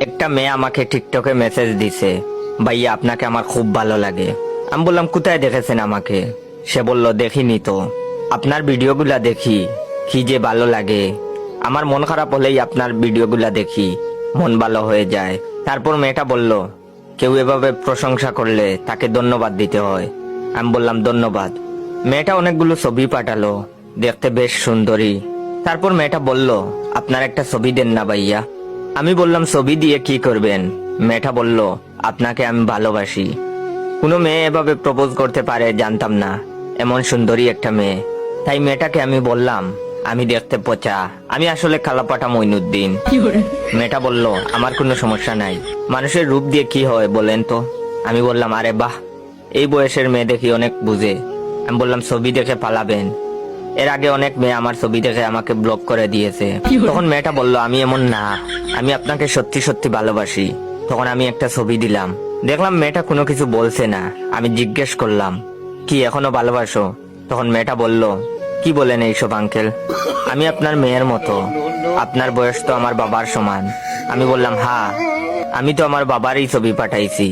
একটা মেয়ে আমাকে টিকটকে মেসেজ দিছে, ভাইয়া আপনাকে আমার খুব ভালো লাগে। আমি বললাম কোথায় দেখেছেন আমাকে? সে বলল দেখিনি তো, আপনার ভিডিওগুলা দেখি, কি যে ভালো লাগে। আমার মন খারাপ হলেই আপনার ভিডিওগুলা দেখি, মন ভালো হয়ে যায়। তারপর মেয়েটা বলল, কেউ এভাবে প্রশংসা করলে তাকে ধন্যবাদ দিতে হয়। আমি বললাম ধন্যবাদ। মেয়েটা অনেকগুলো ছবি পাঠালো, দেখতে বেশ সুন্দরী। তারপর মেয়েটা বলল, আপনার একটা ছবি দেন না ভাইয়া। আমি বললাম ছবি দিয়ে কি করবেন? মেয়েটা বলল, আপনাকে আমি ভালোবাসি। কোনো মেয়ে এভাবে প্রপোজ করতে পারে জানতাম না, এমন সুন্দরী একটা মেয়ে। তাই মেয়েটাকে আমি বললাম, আমি দেখতে পচা, আমি আসলে কালাপাটা মইনুদ্দিন। মেয়েটা বলল, আমার কোনো সমস্যা নাই, মানুষের রূপ দিয়ে কি হয় বলেন তো? আমি বললাম, আরে বাহ, এই বয়সের মেয়ে দেখি অনেক বুঝে। আমি বললাম ছবি দেখে পালাবেন। এর আগে অনেক মেয়ে আমার ছবি দেখে আমাকে ব্লক করে দিয়েছে। তখন মেয়েটা বলল, আমি এমন না, আমি আপনাকে সত্যি সত্যি ভালোবাসি। তখন আমি একটা ছবি দিলাম, দেখলাম মেয়েটা কোনো কিছু বলছে না। আমি জিজ্ঞেস করলাম, কি এখনো ভালোবাসো? তখন মেয়েটা বলল, কি বলেন এইসব আঙ্কেল, আমি আপনার মেয়ের মতো, আপনার বয়স তো আমার বাবার সমান। আমি বললাম, হ্যাঁ, আমি তো আমার বাবারই ছবি পাঠাইছি।